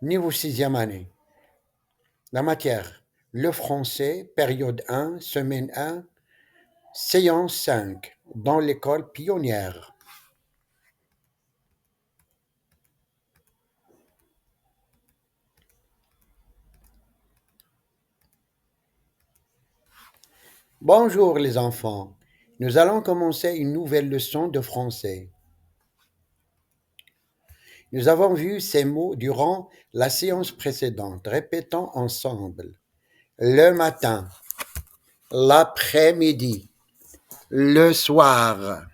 Niveau sixième année. La matière, le français, période 1, semaine 1, séance 5, dans l'école pionnière. Bonjour les enfants. Nous allons commencer une nouvelle leçon de français. Nous avons vu ces mots durant la séance précédente. Répétons ensemble. Le matin, l'après-midi, le soir.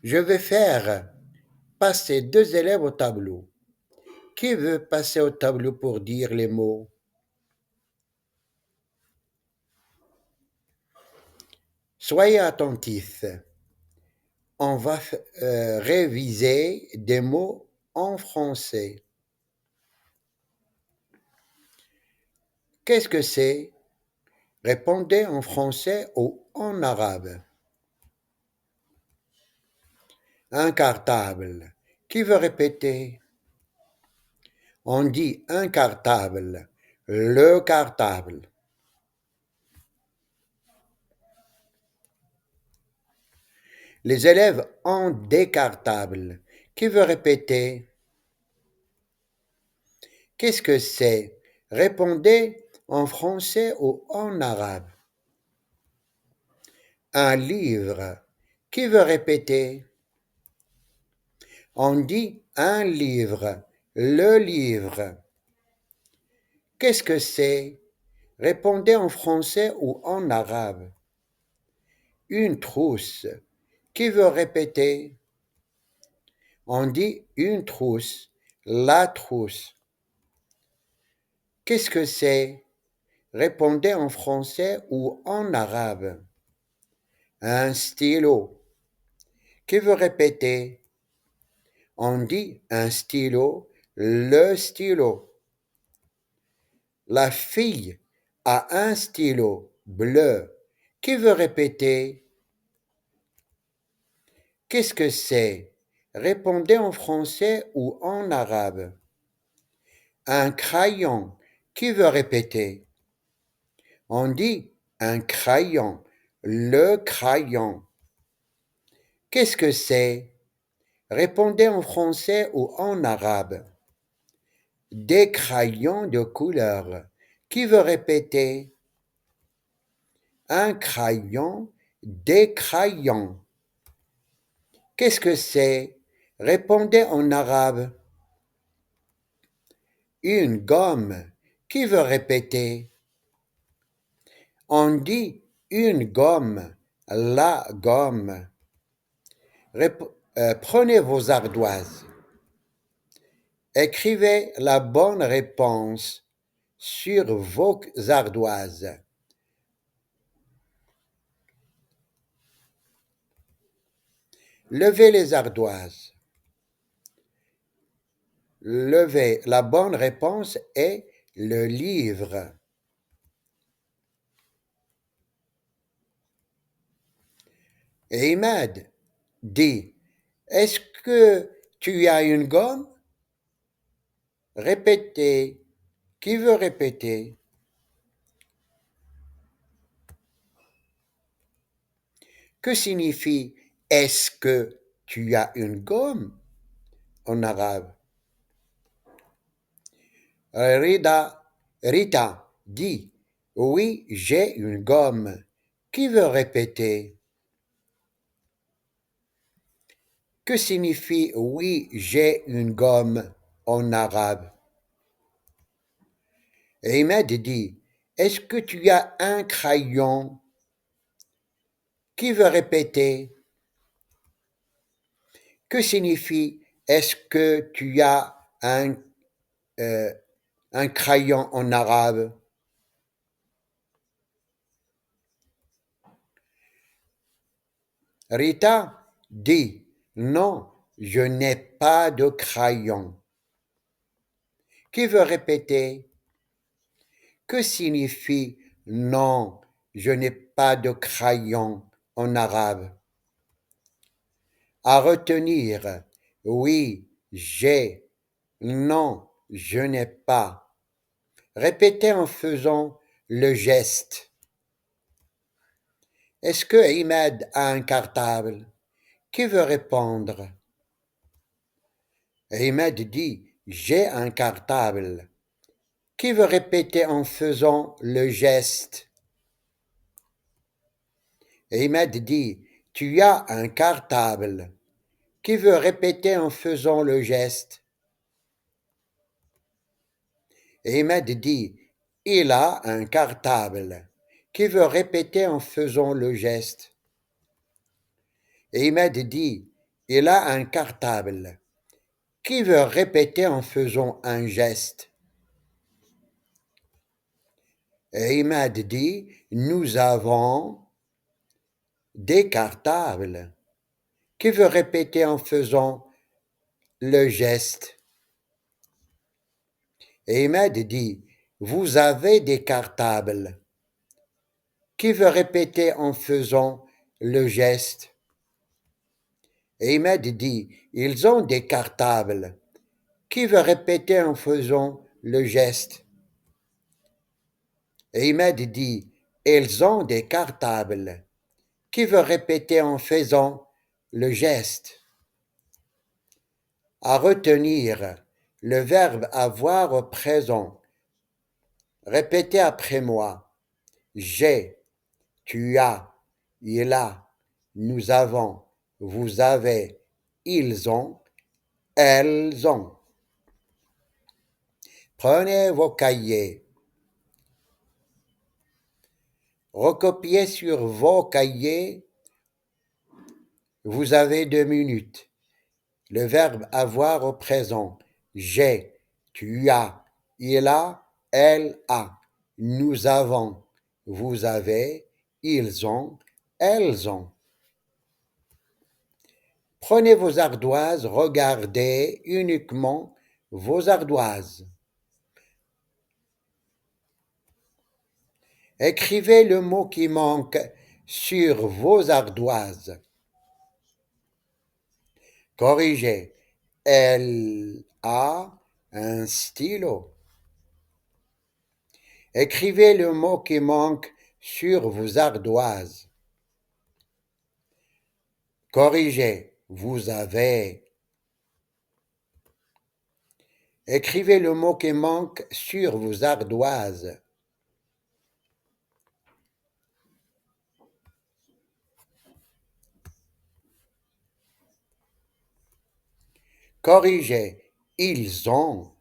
Je vais faire passer deux élèves au tableau. Qui veut passer au tableau pour dire les mots? Soyez attentifs. On va réviser des mots en français. Qu'est-ce que c'est? Répondez en français ou en arabe. Un cartable. Qui veut répéter? On dit un cartable. Le cartable. Les élèves ont des cartables. Qui veut répéter? Qu'est-ce que c'est? Répondez en français ou en arabe. Un livre. Qui veut répéter? On dit un livre. Le livre. Qu'est-ce que c'est? Répondez en français ou en arabe. Une trousse. Qui veut répéter? On dit une trousse. La trousse. Qu'est-ce que c'est? Répondez en français ou en arabe. Un stylo. Qui veut répéter? On dit un stylo, le stylo. La fille a un stylo bleu. Qui veut répéter? Qu'est-ce que c'est? Répondez en français ou en arabe. Un crayon. Qui veut répéter? On dit un crayon, le crayon. Qu'est-ce que c'est? Répondez en français ou en arabe. Des crayons de couleur. Qui veut répéter? Un crayon, des crayons. Qu'est-ce que c'est? Répondez en arabe. Une gomme. Qui veut répéter? On dit une gomme, la gomme. Prenez vos ardoises. Écrivez la bonne réponse sur vos ardoises. Levez les ardoises. Levez. La bonne réponse est le livre. Imad dit, est-ce que tu as une gomme? Répétez. Qui veut répéter? Que signifie est-ce que tu as une gomme en arabe? Rita dit, oui, j'ai une gomme. Qui veut répéter? Que signifie oui, j'ai une gomme en arabe? Ahmed dit, est-ce que tu as un crayon? Qui veut répéter? Que signifie est-ce que tu as un crayon en arabe? Rita dit, non, je n'ai pas de crayon. Qui veut répéter? Que signifie non, je n'ai pas de crayon en arabe? À retenir. Oui, j'ai. Non, je n'ai pas. Répétez en faisant le geste. Est-ce que Ahmed a un cartable? Qui veut répondre? Ahmed dit, j'ai un cartable. Qui veut répéter en faisant le geste? Ahmed dit, tu as un cartable. Qui veut répéter en faisant le geste? Ahmed dit, il a un cartable. Qui veut répéter en faisant le geste? Ahmed dit, il a un cartable. Qui veut répéter en faisant un geste? Ahmed dit, nous avons des cartables. Qui veut répéter en faisant le geste? Ahmed dit, vous avez des cartables. Qui veut répéter en faisant le geste? Ahmed dit, ils ont des cartables. Qui veut répéter en faisant le geste? Ahmed dit, ils ont des cartables. Qui veut répéter en faisant le geste? À retenir, le verbe avoir au présent. Répétez après moi. J'ai, tu as, il a, nous avons, vous avez, ils ont, elles ont. Prenez vos cahiers. Recopiez sur vos cahiers. Vous avez 2 minutes. Le verbe avoir au présent. J'ai, tu as, il a, elle a. Nous avons, vous avez, ils ont, elles ont. Prenez vos ardoises, regardez uniquement vos ardoises. Écrivez le mot qui manque sur vos ardoises. Corrigez. Elle a un stylo. Écrivez le mot qui manque sur vos ardoises. Corrigez. Vous avez. Écrivez le mot qui manque sur vos ardoises. Corrigez. Ils ont.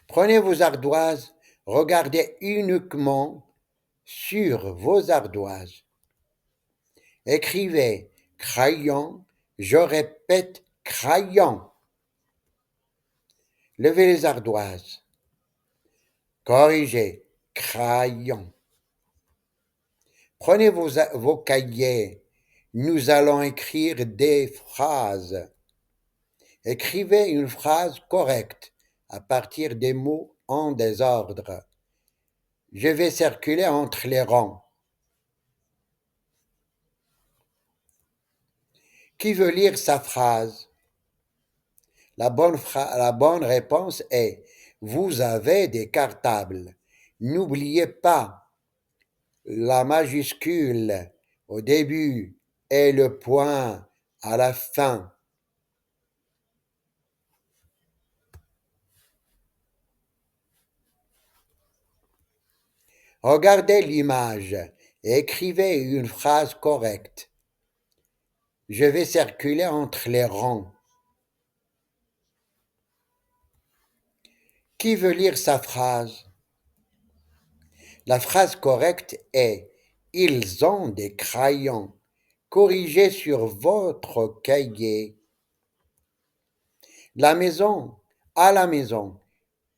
Prenez vos ardoises, regardez uniquement sur vos ardoises. Écrivez crayon, je répète crayon. Levez les ardoises. Corrigez crayon. Prenez vos cahiers. Nous allons écrire des phrases. Écrivez une phrase correcte à partir des mots en désordre. Je vais circuler entre les rangs. Qui veut lire sa phrase? La bonne réponse est « Vous avez des cartables ». N'oubliez pas la majuscule au début et le point à la fin. Regardez l'image et écrivez une phrase correcte. Je vais circuler entre les rangs. Qui veut lire sa phrase? La phrase correcte est « Ils ont des crayons ». Corrigez sur votre cahier. La maison, à la maison.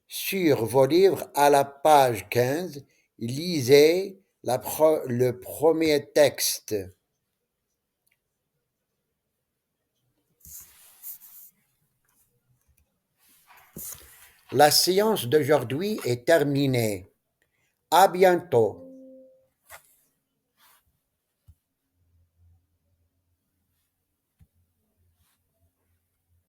Sur vos livres, à la page 15, lisez le premier texte. La séance d'aujourd'hui est terminée. À bientôt.